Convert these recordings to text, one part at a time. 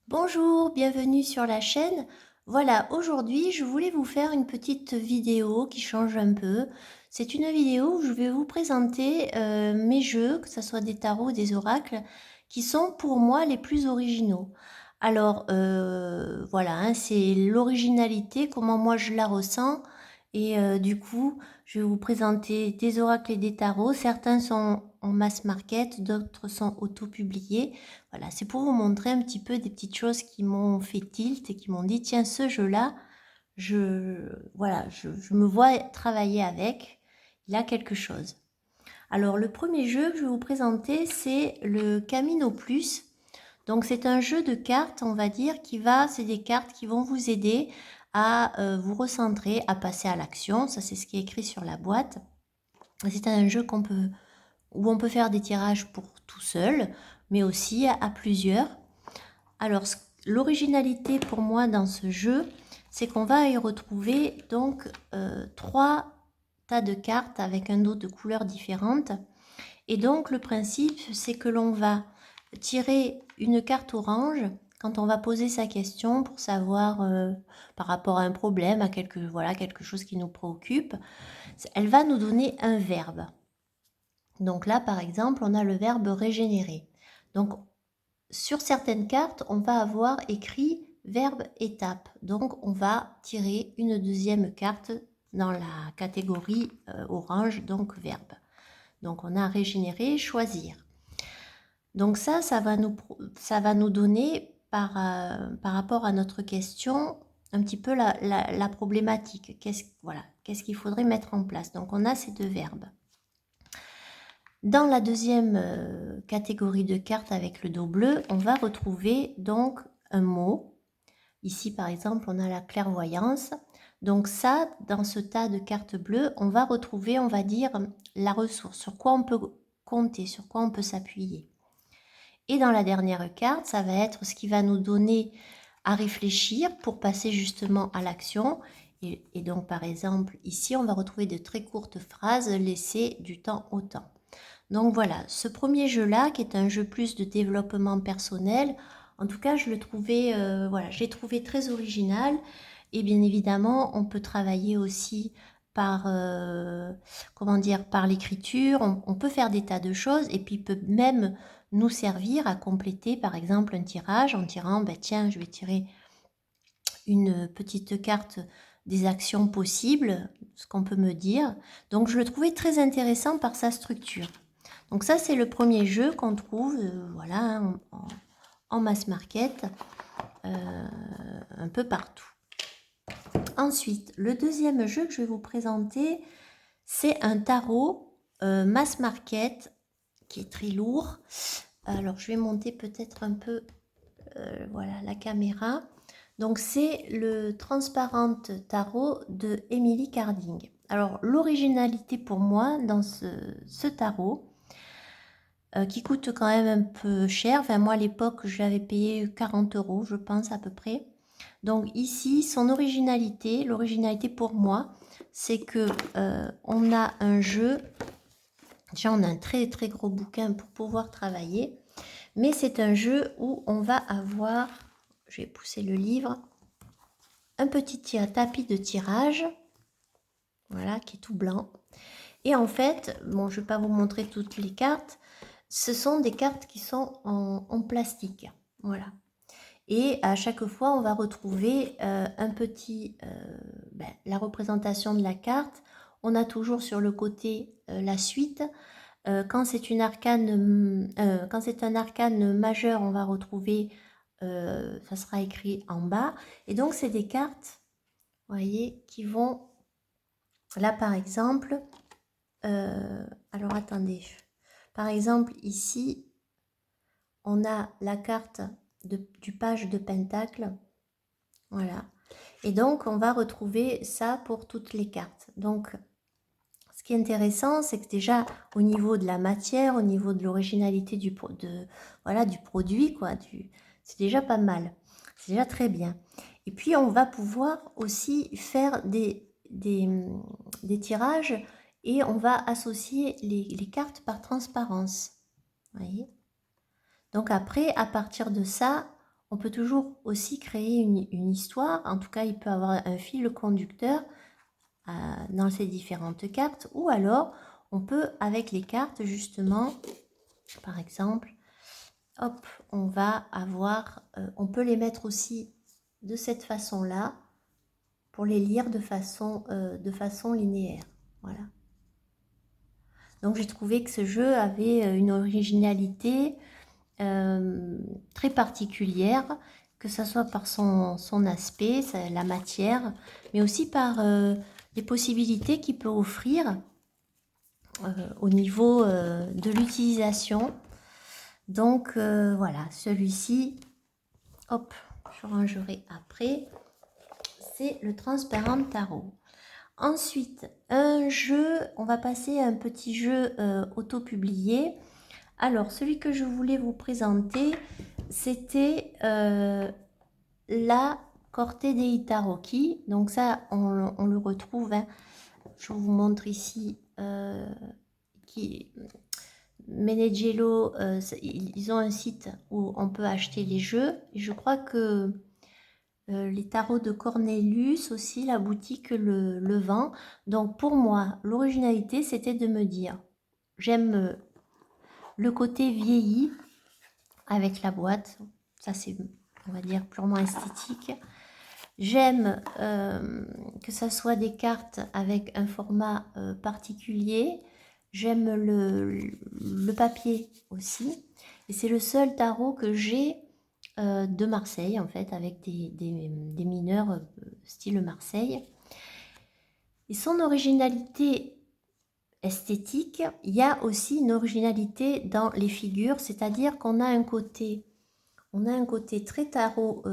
Bonjour, bienvenue sur la chaîne. Voilà, aujourd'hui, je voulais vous faire une petite vidéo qui change un peu. C'est une vidéo où je vais vous présenter mes jeux, que ce soit des tarots ou des oracles, qui sont pour moi les plus originaux. Alors, voilà, hein, c'est l'originalité, comment moi je la ressens. Et du coup, je vais vous présenter des oracles et des tarots. Certains sont en mass market, d'autres sont auto-publiés. Voilà, c'est pour vous montrer un petit peu des petites choses qui m'ont fait tilt et qui m'ont dit, tiens, ce jeu-là, voilà, je me vois travailler avec, il a quelque chose. Alors, le premier jeu que je vais vous présenter, c'est le Camino Plus. Donc, c'est un jeu de cartes, on va dire, c'est des cartes qui vont vous aider à vous recentrer, à passer à l'action. Ça, c'est ce qui est écrit sur la boîte. C'est un jeu où on peut faire des tirages pour tout seul, mais aussi à plusieurs. Alors, l'originalité pour moi dans ce jeu, c'est qu'on va y retrouver donc 3 tas de cartes avec un dos de couleurs différentes. Et donc, le principe, c'est que l'on va tirer une carte orange quand on va poser sa question pour savoir par rapport à un problème, à quelque chose qui nous préoccupe. Elle va nous donner un verbe. Donc là, par exemple, on a le verbe régénérer. Donc, sur certaines cartes, on va avoir écrit verbe étape. Donc, on va tirer une deuxième carte dans la catégorie orange, donc verbe. Donc, on a régénérer, choisir. Donc ça va nous donner par rapport à notre question un petit peu la problématique. Qu'est-ce qu'il faudrait mettre en place? Donc, on a ces deux verbes. Dans la deuxième catégorie de cartes avec le dos bleu, on va retrouver donc un mot. Ici, par exemple, on a la clairvoyance. Donc ça, dans ce tas de cartes bleues, on va retrouver, on va dire, la ressource, sur quoi on peut compter, sur quoi on peut s'appuyer. Et dans la dernière carte, ça va être ce qui va nous donner à réfléchir pour passer justement à l'action. Et donc, par exemple, ici, on va retrouver de très courtes phrases, laisser du temps au temps. Donc voilà, ce premier jeu-là, qui est un jeu plus de développement personnel, en tout cas, je le trouvais, j'ai trouvé très original. Et bien évidemment, on peut travailler aussi par, par l'écriture. On peut faire des tas de choses et puis il peut même nous servir à compléter, par exemple, un tirage en tirant, tiens, je vais tirer une petite carte des actions possibles, ce qu'on peut me dire. Donc, je le trouvais très intéressant par sa structure. Donc ça, c'est le premier jeu qu'on trouve en mass market un peu partout. Ensuite, le deuxième jeu que je vais vous présenter, c'est un tarot mass market qui est très lourd. Alors, je vais monter peut-être un peu la caméra. Donc, c'est le Transparent Tarot de Emily Carding. Alors, l'originalité pour moi dans ce tarot, qui coûte quand même un peu cher. Enfin, moi, à l'époque, je l'avais payé 40 €, je pense, à peu près. Donc ici, l'originalité pour moi, c'est que on a un jeu. Déjà, on a un très très gros bouquin pour pouvoir travailler. Mais c'est un jeu où on va avoir, je vais pousser le livre, un petit tapis de tirage, voilà, qui est tout blanc. Et en fait, bon, je ne vais pas vous montrer toutes les cartes, ce sont des cartes qui sont en plastique, voilà. Et à chaque fois, on va retrouver la représentation de la carte. On a toujours sur le côté la suite. Quand c'est un arcane majeur, on va retrouver, ça sera écrit en bas. Et donc, c'est des cartes, vous voyez, qui vont, là par exemple, alors attendez, par exemple ici, on a la carte du page de pentacle, voilà. Et donc, on va retrouver ça pour toutes les cartes. Donc, ce qui est intéressant, c'est que déjà, au niveau de la matière, au niveau de l'originalité du produit, c'est déjà pas mal. C'est déjà très bien. Et puis, on va pouvoir aussi faire des tirages et on va associer les cartes par transparence. Vous voyez? Donc après, à partir de ça, on peut toujours aussi créer une histoire. En tout cas, il peut avoir un fil conducteur dans ces différentes cartes. Ou alors, on peut, avec les cartes, justement, par exemple, hop, on va avoir... on peut les mettre aussi de cette façon-là pour les lire de façon linéaire. Voilà. Donc j'ai trouvé que ce jeu avait une originalité très particulière, que ce soit par son aspect, la matière, mais aussi par les possibilités qu'il peut offrir au niveau de l'utilisation. Donc voilà, celui-ci, hop, je rangerai après, c'est le Transparent Tarot. Ensuite, un jeu, on va passer à un petit jeu auto-publié. Alors, celui que je voulais vous présenter, c'était la Corte dei Tarocchi. Donc ça, on le retrouve, hein. Je vous montre ici, Meneghello, ils ont un site où on peut acheter les jeux. Et je crois que les tarots de Cornelius aussi, la boutique le vend. Donc pour moi, l'originalité, c'était de me dire, j'aime le côté vieilli avec la boîte. Ça, c'est, on va dire, purement esthétique. J'aime que ça soit des cartes avec un format particulier. J'aime le papier aussi. Et c'est le seul tarot que j'ai de Marseille, en fait, avec des mineurs style Marseille. Et son originalité esthétique, il y a aussi une originalité dans les figures, c'est-à-dire qu'on a un côté très tarot,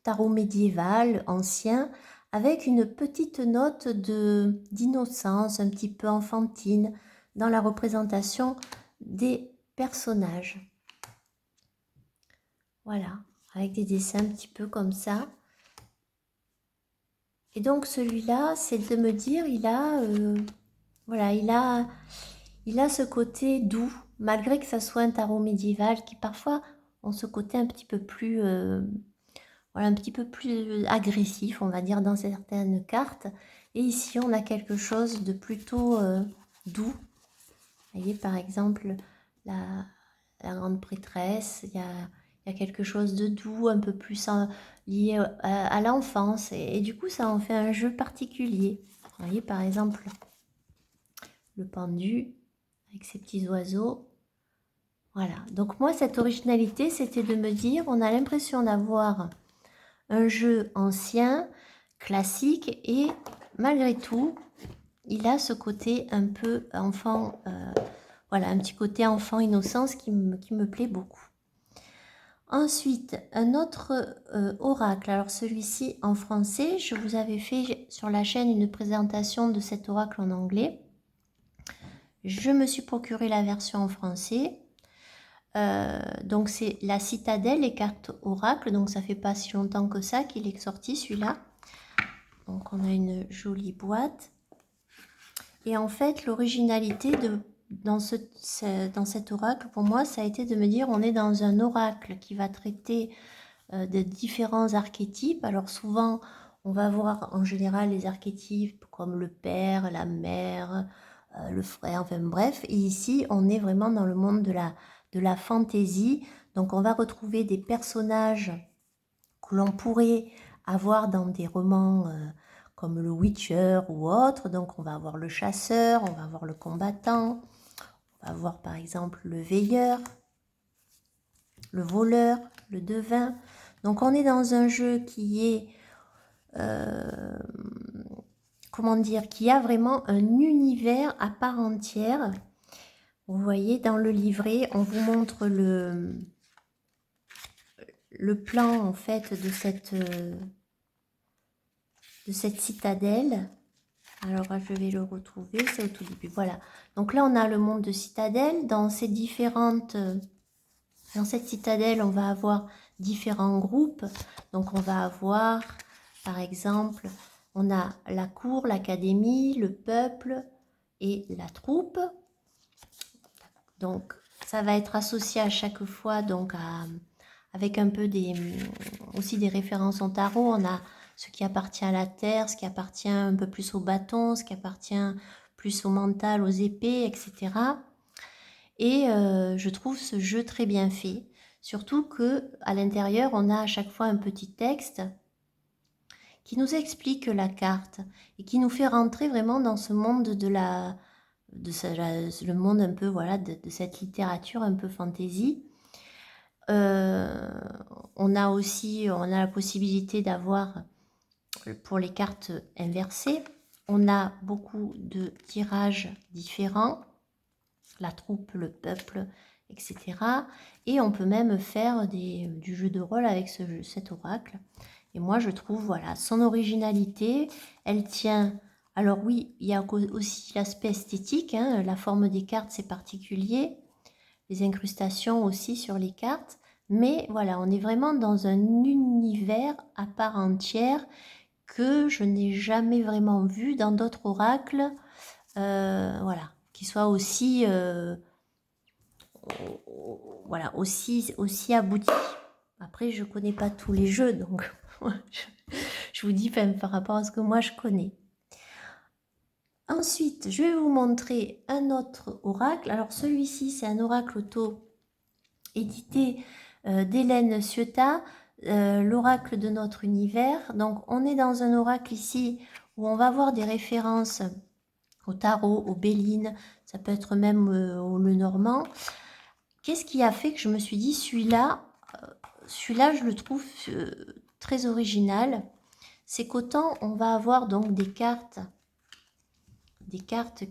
tarot médiéval, ancien, avec une petite note d'innocence, un petit peu enfantine, dans la représentation des personnages. Voilà, avec des dessins un petit peu comme ça. Et donc celui-là, c'est de me dire, voilà, il a ce côté doux, malgré que ça soit un tarot médiéval, qui parfois ont ce côté un petit peu plus, voilà, un petit peu plus agressif, on va dire, dans certaines cartes. Et ici, on a quelque chose de plutôt doux. Vous voyez, par exemple, la grande prêtresse, il y a quelque chose de doux, un peu plus lié à l'enfance. Et du coup, ça en fait un jeu particulier. Vous voyez, par exemple, le pendu avec ses petits oiseaux. Voilà. Donc moi, cette originalité, c'était de me dire, on a l'impression d'avoir un jeu ancien, classique, et malgré tout, il a ce côté un peu enfant, voilà, un petit côté enfant innocence qui me plaît beaucoup. Ensuite, un autre oracle, alors celui-ci en français, je vous avais fait sur la chaîne une présentation de cet oracle en anglais. Je me suis procuré la version en français. Donc c'est la citadelle, les cartes oracle, donc ça fait pas si longtemps que ça qu'il est sorti celui-là. Donc on a une jolie boîte. Et en fait, l'originalité dans cet oracle, pour moi, ça a été de me dire, on est dans un oracle qui va traiter de différents archétypes. Alors souvent, on va voir en général les archétypes comme le père, la mère, le frère, enfin bref. Et ici, on est vraiment dans le monde de la fantaisie. Donc on va retrouver des personnages que l'on pourrait avoir dans des romans comme le Witcher ou autre. Donc on va avoir le chasseur, on va avoir le combattant, on va avoir par exemple le veilleur, le voleur, le devin. Donc on est dans un jeu qui est, comment dire, qui a vraiment un univers à part entière. Vous voyez dans le livret, on vous montre le plan en fait de cette citadelle. Alors je vais le retrouver, c'est au tout début. Voilà. Donc là on a le monde de citadelle. Dans cette citadelle, on va avoir différents groupes. Donc on va avoir, par exemple, on a la cour, l'académie, le peuple et la troupe. Donc ça va être associé à chaque fois donc avec un peu aussi des références en tarot. On a ce qui appartient à la terre, ce qui appartient un peu plus au bâton, ce qui appartient plus au mental, aux épées, etc. Et je trouve ce jeu très bien fait. Surtout que à l'intérieur, on a à chaque fois un petit texte qui nous explique la carte et qui nous fait rentrer vraiment dans ce monde le monde un peu voilà de cette littérature un peu fantasy. On a la possibilité d'avoir pour les cartes inversées, on a beaucoup de tirages différents, la troupe, le peuple, etc. Et on peut même faire du jeu de rôle avec cet oracle. Et moi, je trouve, voilà, son originalité, elle tient... Alors oui, il y a aussi l'aspect esthétique, hein, la forme des cartes, c'est particulier, les incrustations aussi sur les cartes, mais voilà, on est vraiment dans un univers à part entière que je n'ai jamais vraiment vu dans d'autres oracles, voilà, qui soient aussi... voilà, aussi abouti. Après, je connais pas tous les jeux, donc je vous dis par rapport à ce que moi je connais. Ensuite, je vais vous montrer un autre oracle. Alors celui-ci, c'est un oracle auto-édité d'Hélène Ciotat, l'oracle de notre univers. Donc on est dans un oracle ici où on va avoir des références au tarot, au Béline, ça peut être même au Lenormand. Qu'est-ce qui a fait que je me suis dit, celui-là, je le trouve très original. C'est qu'autant on va avoir donc des cartes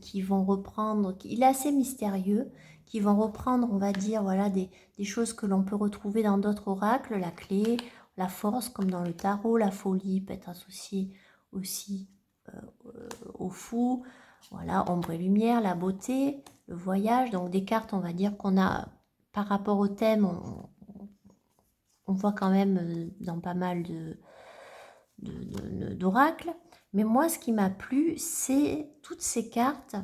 qui vont reprendre, il est assez mystérieux, qui vont reprendre, on va dire, voilà, des choses que l'on peut retrouver dans d'autres oracles, la clé, la force, comme dans le tarot, la folie peut être associée aussi au fou, voilà, ombre et lumière, la beauté, le voyage, donc des cartes, on va dire, qu'on a par rapport au thème, on voit quand même dans pas mal d'oracles. Mais moi, ce qui m'a plu, c'est toutes ces cartes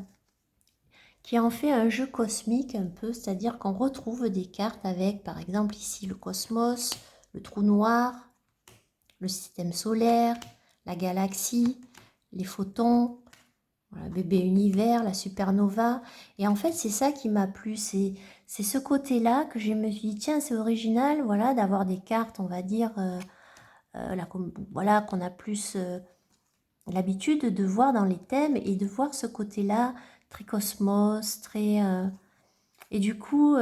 qui en fait un jeu cosmique un peu, c'est-à-dire qu'on retrouve des cartes avec, par exemple, ici, le cosmos, le trou noir, le système solaire, la galaxie, les photons, voilà, bébé univers, la supernova. Et en fait, c'est ça qui m'a plu. C'est ce côté-là que je me suis dit, tiens, c'est original, voilà, d'avoir des cartes, on va dire, voilà, qu'on a plus l'habitude de voir dans les thèmes et de voir ce côté-là, très cosmos, très... Et du coup,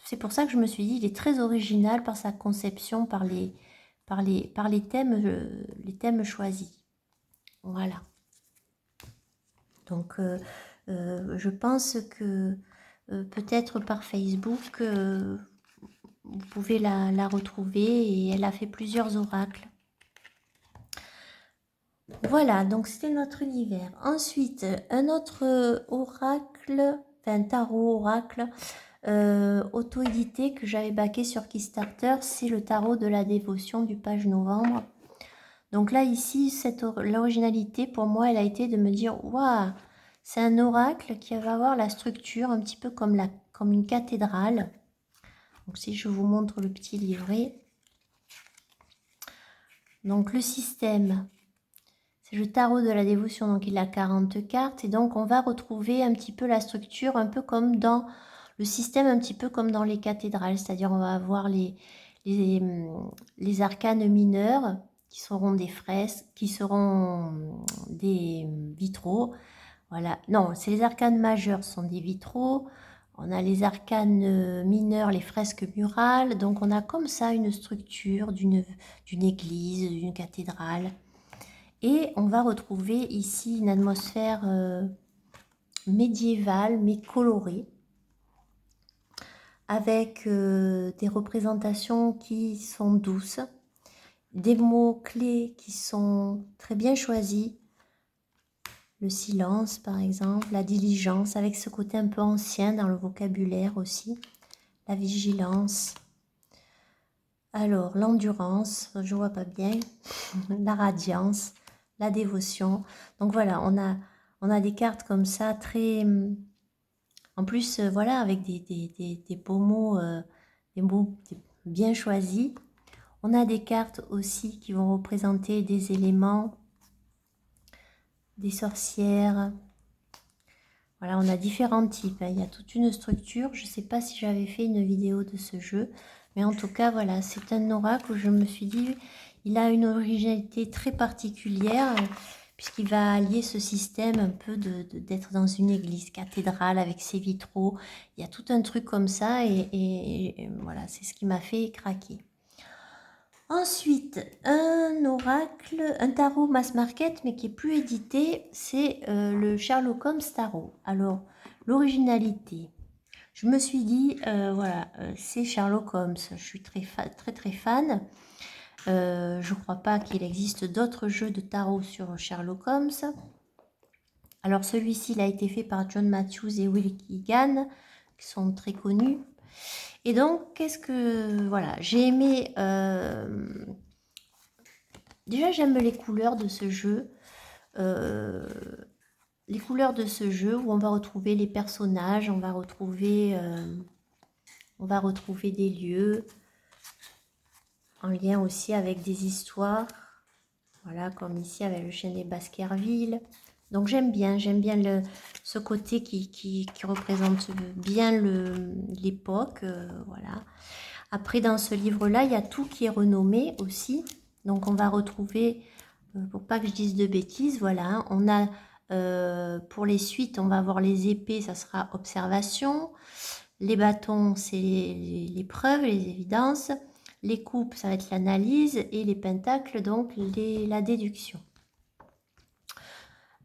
c'est pour ça que je me suis dit, il est très original par sa conception, par les thèmes choisis. Voilà. Donc, je pense que peut-être par Facebook, vous pouvez la retrouver et elle a fait plusieurs oracles. Voilà, donc c'était notre univers. Ensuite, un autre oracle, enfin tarot oracle, auto-édité que j'avais baqué sur Kickstarter, c'est le tarot de la dévotion du page novembre. Donc là, ici, l'originalité pour moi, elle a été de me dire, waouh, c'est un oracle qui va avoir la structure un petit peu comme une cathédrale. Donc si je vous montre le petit livret. Donc le système, c'est le tarot de la dévotion, donc il a 40 cartes. Et donc on va retrouver un petit peu la structure, un peu comme dans le système, un petit peu comme dans les cathédrales. C'est-à-dire on va avoir les arcanes mineurs, qui seront des fresques, qui seront des vitraux. Voilà, non, c'est les arcanes majeures, ce sont des vitraux. On a les arcanes mineurs, les fresques murales. Donc on a comme ça une structure d'une église, d'une cathédrale. Et on va retrouver ici une atmosphère médiévale, mais colorée, avec des représentations qui sont douces, des mots-clés qui sont très bien choisis. Le silence, par exemple, la diligence, avec ce côté un peu ancien dans le vocabulaire aussi. La vigilance. Alors, l'endurance, je vois pas bien. La radiance, la dévotion. Donc voilà, on a des cartes comme ça, très... En plus, voilà, avec des beaux mots, bien choisies. On a des cartes aussi qui vont représenter des éléments, des sorcières. Voilà, on a différents types, hein. Il y a toute une structure. Je ne sais pas si j'avais fait une vidéo de ce jeu. Mais en tout cas, voilà, c'est un oracle où je me suis dit, il a une originalité très particulière, puisqu'il va allier ce système un peu d'être dans une église cathédrale avec ses vitraux. Il y a tout un truc comme ça et voilà, c'est ce qui m'a fait craquer. Ensuite, un oracle, un tarot mass market, mais qui est plus édité, c'est le Sherlock Holmes Tarot. Alors, l'originalité, je me suis dit, voilà, c'est Sherlock Holmes, je suis très fan. Je ne crois pas qu'il existe d'autres jeux de tarot sur Sherlock Holmes. Alors, celui-ci, il a été fait par John Matthews et Will Keegan, qui sont très connus. Et donc, qu'est-ce que... Voilà, j'ai aimé... Déjà, j'aime les couleurs de ce jeu. Les couleurs de ce jeu où on va retrouver les personnages, on va retrouver des lieux en lien aussi avec des histoires. Voilà, comme ici avec le chêne des Baskerville. Donc j'aime bien ce côté qui représente bien l'époque. Voilà. Après, dans ce livre-là, il y a tout qui est renommé aussi. Donc on va retrouver, pour pas que je dise de bêtises, voilà, hein, on a pour les suites, on va avoir les épées, ça sera observation. Les bâtons, c'est les preuves, les évidences. Les coupes, ça va être l'analyse. Et les pentacles, donc la déduction.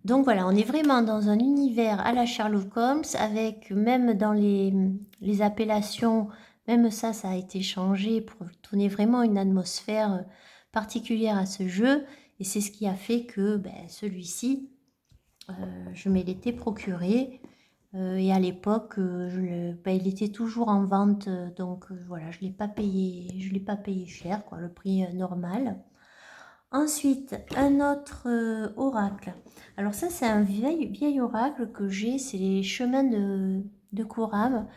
Donc voilà, on est vraiment dans un univers à la Sherlock Holmes, avec même dans les appellations, même ça a été changé pour donner vraiment une atmosphère particulière à ce jeu. Et c'est ce qui a fait que celui-ci, je me l'étais procuré. Et à l'époque, il était toujours en vente, donc voilà, je l'ai pas payé cher, quoi, le prix normal. Ensuite, un autre oracle. Alors ça, c'est un vieil oracle que j'ai, c'est les chemins de Kuram.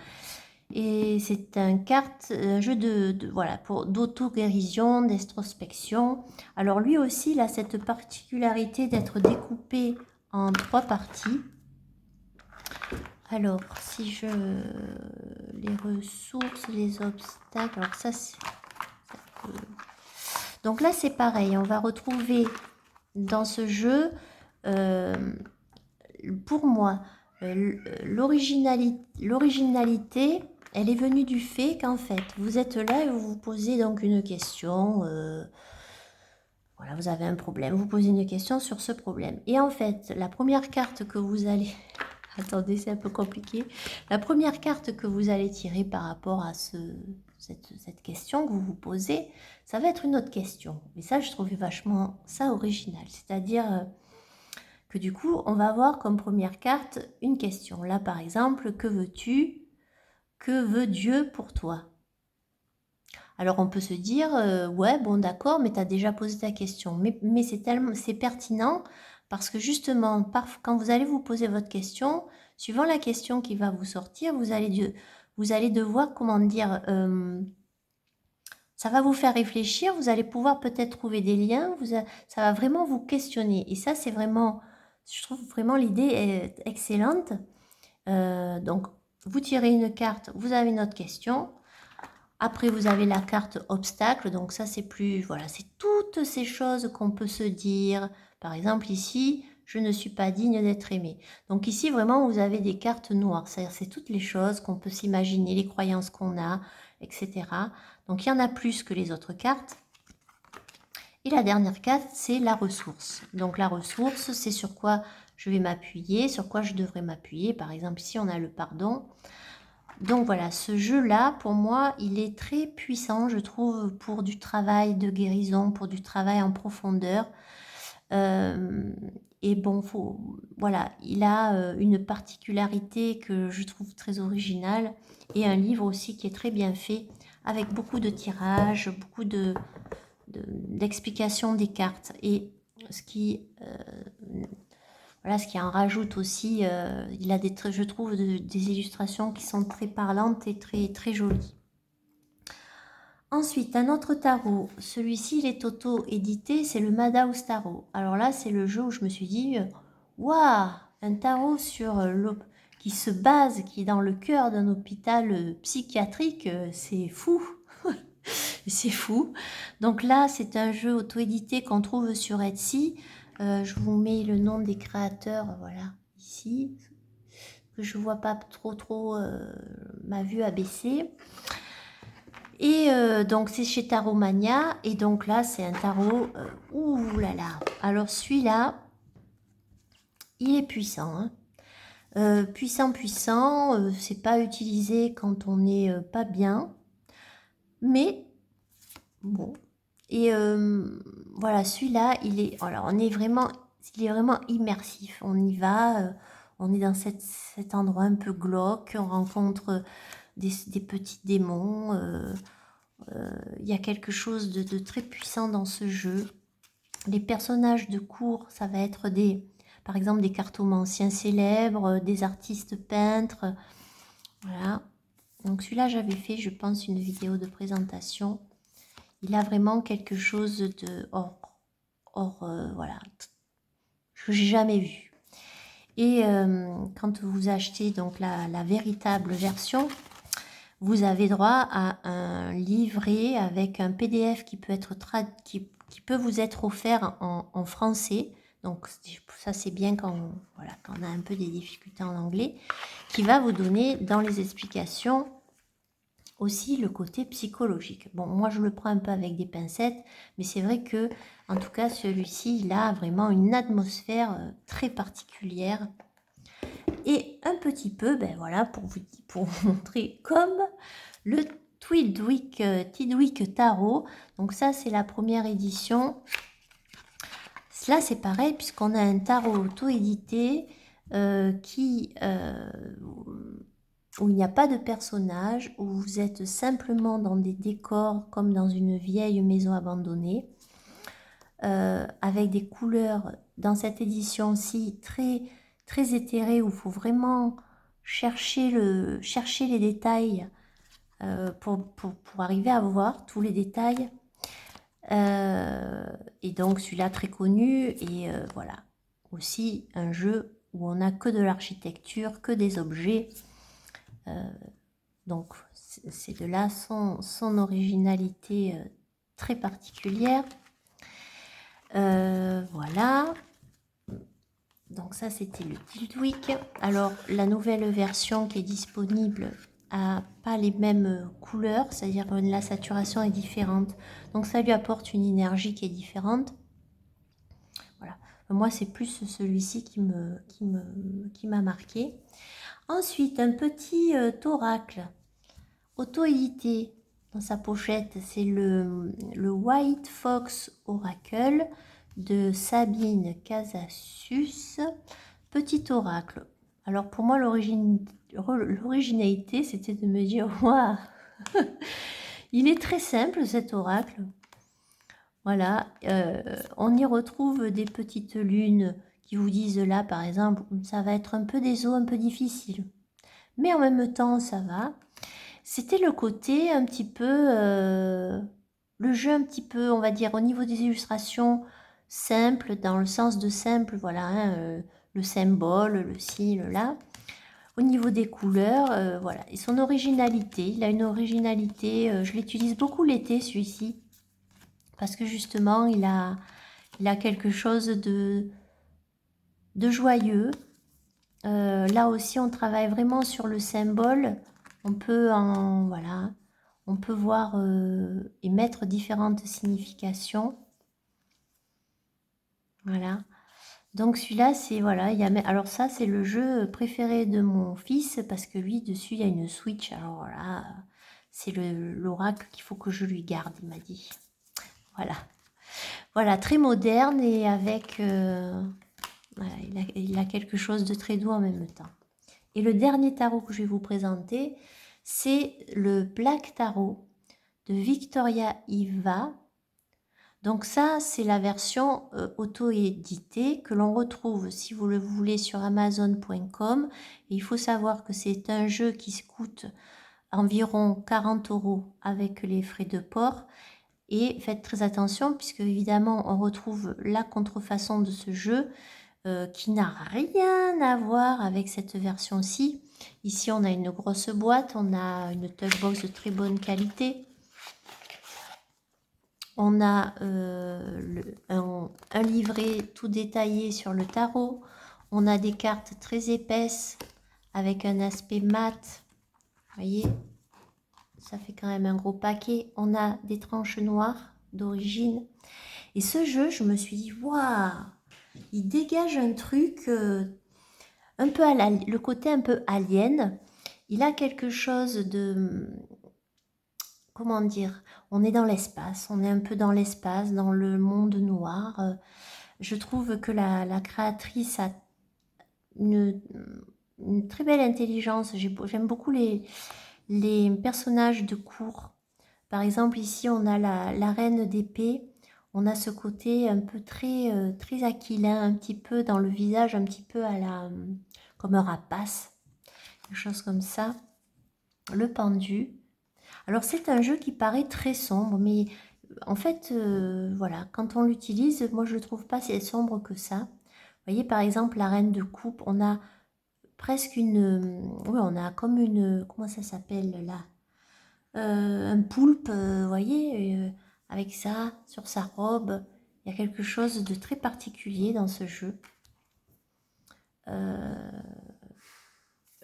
Et c'est un jeu voilà, d'auto-guérison, d'introspection. Alors lui aussi, il a cette particularité d'être découpé en 3 parties. Alors, si je... Les ressources, les obstacles... Alors ça, c'est... Donc là, c'est pareil. On va retrouver dans ce jeu, pour moi, l'originalité, elle est venue du fait qu'en fait, vous êtes là et vous vous posez donc une question. Voilà, vous avez un problème, vous posez une question sur ce problème. Et en fait, la première carte que vous allez... Attendez, c'est un peu compliqué. La première carte que vous allez tirer par rapport à cette question que vous vous posez, ça va être une autre question. Et ça, je trouvais vachement ça original. C'est-à-dire que du coup, on va avoir comme première carte une question. Là, par exemple, que veux-tu? Que veut Dieu pour toi? Alors, on peut se dire, ouais, bon, d'accord, mais tu as déjà posé ta question. Mais c'est pertinent parce que justement, quand vous allez vous poser votre question, suivant la question qui va vous sortir, vous allez devoir, comment dire, ça va vous faire réfléchir, vous allez pouvoir peut-être trouver des liens, ça va vraiment vous questionner. Et ça, c'est vraiment, je trouve vraiment l'idée est excellente. Donc, vous tirez une carte, vous avez une autre question. Après, vous avez la carte obstacle. Donc ça, c'est plus... Voilà, c'est toutes ces choses qu'on peut se dire. Par exemple, ici, je ne suis pas digne d'être aimé. Donc ici, vraiment, vous avez des cartes noires. C'est-à-dire, c'est toutes les choses qu'on peut s'imaginer, les croyances qu'on a, etc. Donc, il y en a plus que les autres cartes. Et la dernière carte, c'est la ressource. Donc, la ressource, c'est sur quoi je vais m'appuyer, sur quoi je devrais m'appuyer. Par exemple, ici, on a le pardon. Donc voilà, ce jeu-là, pour moi, il est très puissant, je trouve, pour du travail de guérison, pour du travail en profondeur. Et bon, voilà, il a une particularité que je trouve très originale et un livre aussi qui est très bien fait, avec beaucoup de tirages, beaucoup d'explications des cartes. Et ce qui... voilà, ce qui en rajoute aussi, il a je trouve des illustrations qui sont très parlantes et très, très jolies. Ensuite, un autre tarot. Celui-ci, il est auto-édité, c'est le Madhouse Tarot. Alors là, c'est le jeu où je me suis dit, waouh, un tarot sur qui se base, qui est dans le cœur d'un hôpital psychiatrique, c'est fou. C'est fou. Donc là, c'est un jeu auto-édité qu'on trouve sur Etsy. Je vous mets le nom des créateurs, voilà, ici. Que je vois pas trop ma vue a baissé. Et donc c'est chez Tarotmania. Et donc là, c'est un tarot. Ouh là là. Alors celui-là, il est puissant. Hein. Puissant. C'est pas utilisé quand on n'est pas bien. Mais bon. Et voilà, celui-là, alors il est vraiment immersif. On y va, on est dans cet endroit un peu glauque, on rencontre des petits démons. Il y a quelque chose de très puissant dans ce jeu. Les personnages de cours, ça va être par exemple des cartomanciens célèbres, des artistes peintres. Voilà. Donc celui-là, j'avais fait, je pense, une vidéo de présentation. Il a vraiment quelque chose de voilà, que j'ai jamais vu. Et quand vous achetez donc la véritable version, vous avez droit à un livret avec un PDF qui peut être qui peut vous être offert en français. Donc ça c'est bien quand on a un peu des difficultés en anglais, qui va vous donner dans les explications aussi le côté psychologique. Bon, moi je le prends un peu avec des pincettes, mais c'est vrai que en tout cas celui-ci il a vraiment une atmosphère très particulière. Et un petit peu, ben voilà, pour vous montrer comme le Tidwick Tarot. Donc ça c'est la première édition. Là c'est pareil puisqu'on a un tarot auto-édité où il n'y a pas de personnage, où vous êtes simplement dans des décors comme dans une vieille maison abandonnée, avec des couleurs dans cette édition-ci très éthérées, où il faut vraiment chercher les détails pour arriver à voir tous les détails. Et donc celui-là très connu, et voilà, aussi un jeu où on n'a que de l'architecture, que des objets. Donc c'est de là son originalité très particulière. Voilà. Donc ça c'était le Tidwick. Alors la nouvelle version qui est disponible a pas les mêmes couleurs, c'est-à-dire que la saturation est différente. Donc ça lui apporte une énergie qui est différente. Voilà. Moi c'est plus celui-ci qui m'a marqué. Ensuite un petit oracle auto-édité dans sa pochette, c'est le White Fox Oracle de Sabine Casasus, petit oracle. Alors pour moi l'originalité c'était de me dire waouh, il est très simple cet oracle. Voilà, on y retrouve des petites lunes qui vous disent là par exemple ça va être un peu des eaux un peu difficiles, mais en même temps ça va. C'était le côté un petit peu, le jeu un petit peu, on va dire, au niveau des illustrations, simple, dans le sens de simple, voilà, hein, le symbole, le ci, le là. Au niveau des couleurs, voilà, et son originalité, il a une originalité, je l'utilise beaucoup l'été, celui-ci, parce que justement, il a quelque chose de joyeux. Là aussi, on travaille vraiment sur le symbole. On peut voilà, on peut voir et mettre différentes significations. Voilà. Donc celui-là, c'est voilà, alors ça c'est le jeu préféré de mon fils parce que lui dessus il y a une Switch. Alors voilà, c'est l'oracle qu'il faut que je lui garde, il m'a dit. Voilà. Voilà, très moderne et avec voilà, il a quelque chose de très doux en même temps. Et le dernier tarot que je vais vous présenter, c'est le Black Tarot de Victoria Iva. Donc ça, c'est la version auto-éditée que l'on retrouve, si vous le voulez, sur Amazon.com. Et il faut savoir que c'est un jeu qui se coûte environ 40 € avec les frais de port. Et faites très attention puisque évidemment on retrouve la contrefaçon de ce jeu qui n'a rien à voir avec cette version-ci. Ici on a une grosse boîte, on a une Tugbox de très bonne qualité. On a un livret tout détaillé sur le tarot. On a des cartes très épaisses avec un aspect mat. Vous voyez, ça fait quand même un gros paquet. On a des tranches noires d'origine. Et ce jeu, je me suis dit, waouh, il dégage un truc un peu le côté un peu alien. Il a quelque chose de, comment dire, on est dans l'espace, on est un peu dans l'espace, dans le monde noir. Je trouve que la créatrice a une très belle intelligence. J'aime beaucoup les personnages de cour. Par exemple, ici, on a la reine d'épée. On a ce côté un peu très aquilin, un petit peu dans le visage, un petit peu à comme un rapace, quelque chose comme ça. Le pendu. Alors, c'est un jeu qui paraît très sombre, mais en fait, voilà, quand on l'utilise, moi, je ne trouve pas si sombre que ça. Vous voyez, par exemple, la reine de coupe, on a presque oui, on a comme une, comment ça s'appelle là, un poulpe, vous voyez, avec ça sur sa robe. Il y a quelque chose de très particulier dans ce jeu.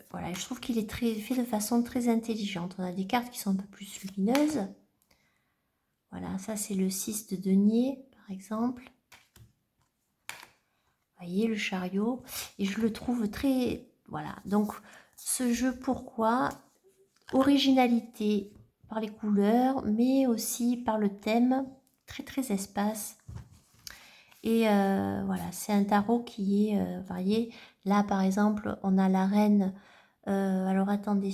Voilà, je trouve qu'il est fait de façon très intelligente. On a des cartes qui sont un peu plus lumineuses. Voilà, ça c'est le 6 de denier, par exemple. Vous voyez, le chariot. Et je le trouve très... Voilà, donc ce jeu, pourquoi? Originalité par les couleurs, mais aussi par le thème, très espace. Et voilà, c'est un tarot qui est varié. Là, par exemple, on a la reine. Alors, attendez,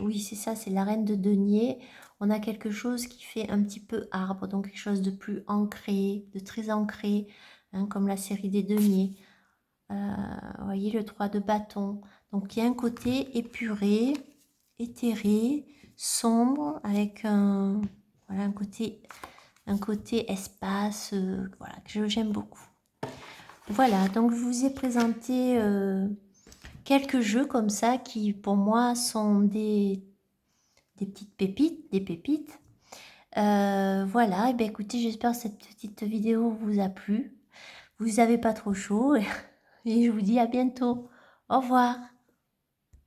oui, c'est ça, c'est la reine de denier. On a quelque chose qui fait un petit peu arbre, donc quelque chose de plus ancré, de très ancré, hein, comme la série des deniers. Vous voyez, le 3 de bâton. Donc, il y a un côté épuré, éthéré, sombre, avec voilà, un côté espace, voilà, que j'aime beaucoup. Voilà, donc je vous ai présenté quelques jeux comme ça qui pour moi sont des petites pépites, des pépites. Voilà, et bien écoutez, j'espère que cette petite vidéo vous a plu. Vous n'avez pas trop chaud et je vous dis à bientôt. Au revoir.